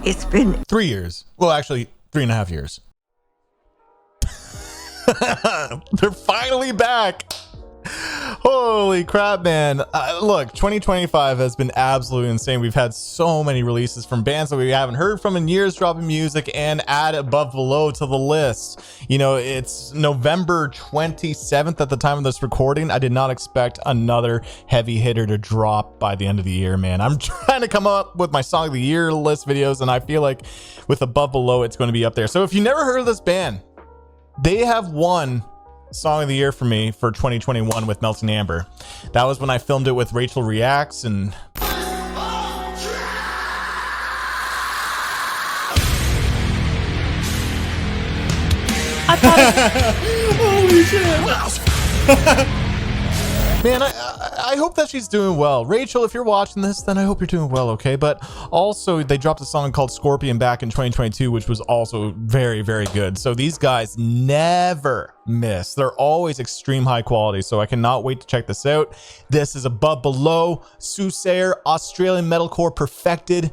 It's been 3 years. Well, actually, 3.5 years. They're finally back. Holy crap, man. Look, 2025 has been absolutely insane. We've had so many releases from bands that we haven't heard from in years dropping music, and add Above Below to the list. You know, it's November 27th at the time of this recording. I did not expect another heavy hitter to drop by the end of the year, man. I'm trying to come up with my Song of the Year list videos, and I feel like with Above Below, it's going to be up there. So if you never heard of this band, they have won Song of the Year for me for 2021 with Melting Amber. That was when I filmed it with Rachel Reacts, and I thought holy shit. Man, I hope that she's doing well. Rachel, if you're watching this, then I hope you're doing well, okay? But also, they dropped a song called Scorpion back in 2022, which was also very, very good. So these guys never miss. They're always extreme high quality, so I cannot wait to check this out. This is Above Below, Soothsayer, Australian metalcore perfected.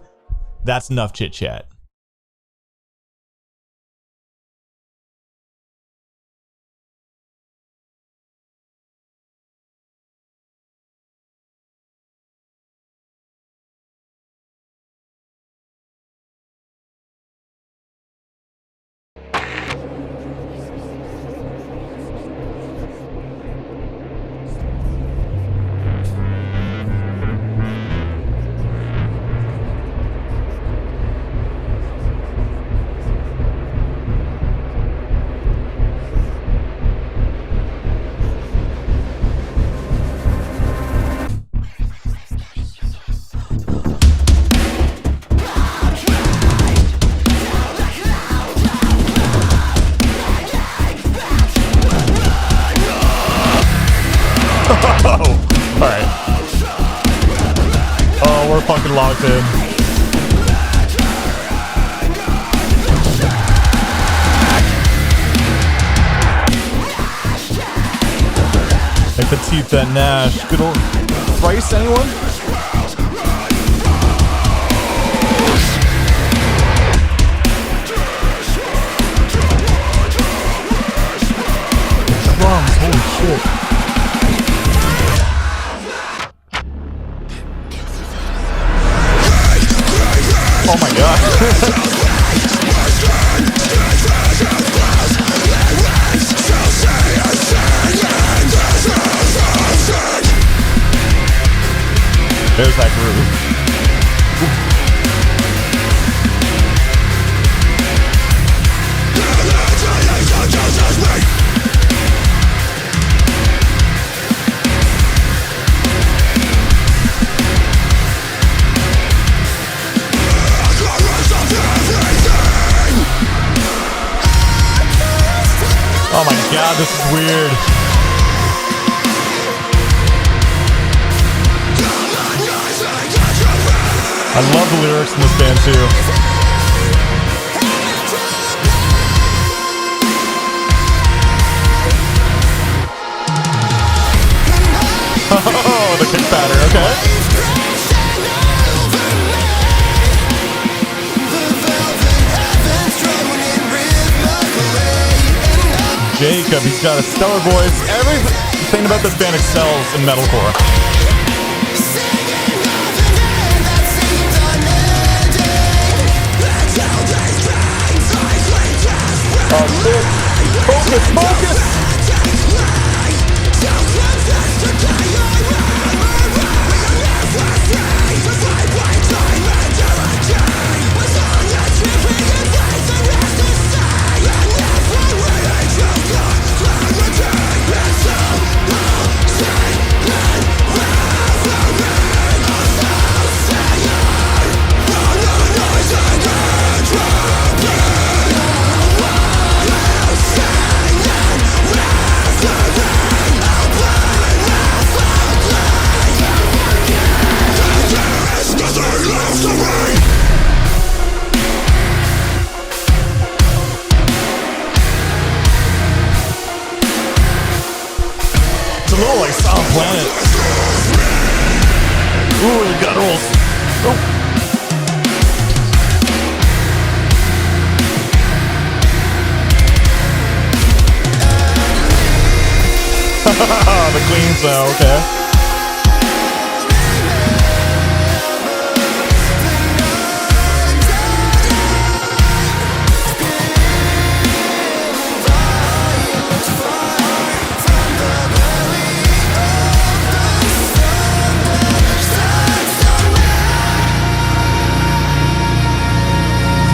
That's enough chit chat. Alright. Oh, we're fucking locked in. Like the teeth that Nash. Good old Thrice, anyone? Drums, holy shit. Oh my god. There's that groove. Oh my god, this is weird. I love the lyrics in this band too. Oh, the kick pattern, okay. Jacob, he's got a stellar voice. Everything about this band excels in metalcore. Oh shit! Focus, focus! A little like Silent Planet. Ooh, the gutturals. Oh. Okay.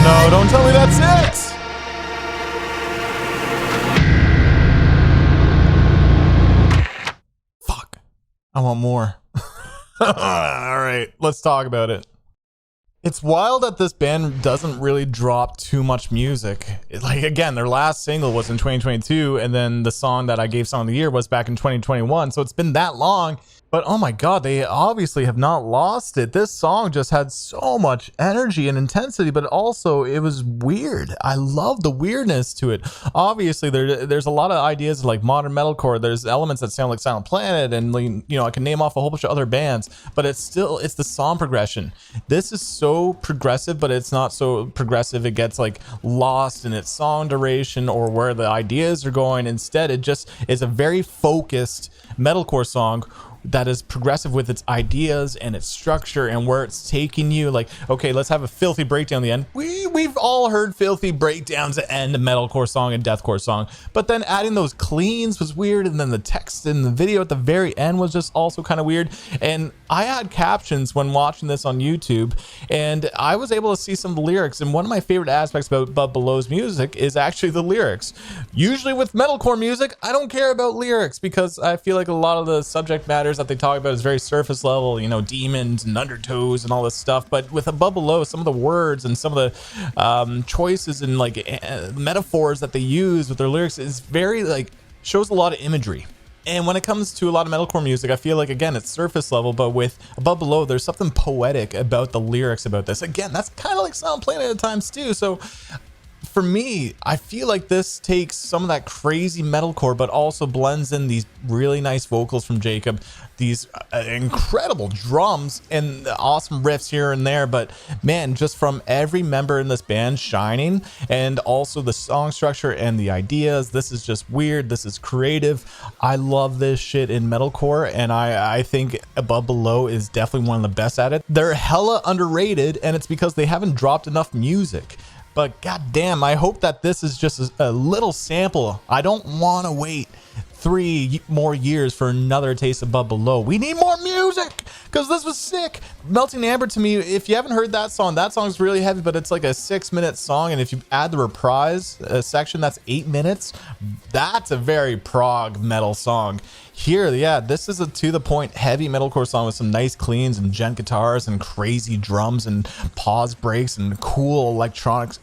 No, don't tell me that's it. Fuck. I want more. All right, let's talk about it. It's wild that this band doesn't really drop too much music. Like, again, their last single was in 2022, and then the song that I gave Song of the Year was back in 2021. So it's been that long. But oh my God, they obviously have not lost it. This song just had so much energy and intensity, but also it was weird. I love the weirdness to it. Obviously, there's a lot of ideas like modern metalcore. There's elements that sound like Silent Planet, and I can name off a whole bunch of other bands. But it's the song progression. This is so progressive, but it's not so progressive it gets like lost in its song duration or where the ideas are going. Instead, it just is a very focused metalcore song that is progressive with its ideas and its structure and where it's taking you. Like, okay, let's have a filthy breakdown at the end. We've all heard filthy breakdowns at end of metalcore song and deathcore song, but then adding those cleans was weird, and then the text in the video at the very end was just also kind of weird. And I had captions when watching this on YouTube, and I was able to see some of the lyrics, and one of my favorite aspects about Above Below's music is actually the lyrics. Usually with metalcore music, I don't care about lyrics because I feel like a lot of the subject matter that they talk about is very surface level, demons and undertows and all this stuff. But with Above Below, some of the words and some of the choices and metaphors that they use with their lyrics is very shows a lot of imagery. And when it comes to a lot of metalcore music, I feel like, again, it's surface level, but with Above Below, there's something poetic about the lyrics about this. Again, that's kind of like Silent Planet at times too. So for me, I feel like this takes some of that crazy metalcore, but also blends in these really nice vocals from Jacob, these incredible drums and awesome riffs here and there. But man, just from every member in this band shining, and also the song structure and the ideas, this is just weird. This is creative. I love this shit in metalcore, and I think Above Below is definitely one of the best at it. They're hella underrated, and it's because they haven't dropped enough music. But goddamn, I hope that this is just a little sample. I don't want to wait 3 more years for another taste of Above Below. We need more music because this was sick. Melting Amber, to me, if you haven't heard that song's really heavy, but it's like a 6-minute song. And if you add the reprise section, that's 8 minutes. That's a very prog metal song. Here, yeah, this is a to the point heavy metalcore song with some nice cleans and gent guitars and crazy drums and pause breaks and cool electronics,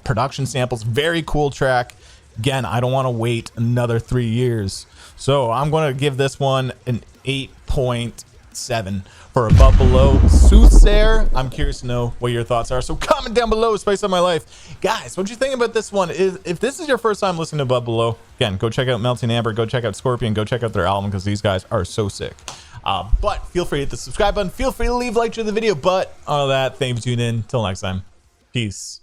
production samples. Very cool track. Again, I don't want to wait another 3 years. So I'm going to give this one an 8.7 for Above Below. Soothsayer, I'm curious to know what your thoughts are. So comment down below, Spice Up My Life. Guys, what do you think about this one? If this is your first time listening to Above Below, again, go check out Melting Amber, go check out Scorpion, go check out their album because these guys are so sick. But feel free to hit the subscribe button. Feel free to leave a like to the video. But all of that, thanks for tuning in. Till next time. Peace.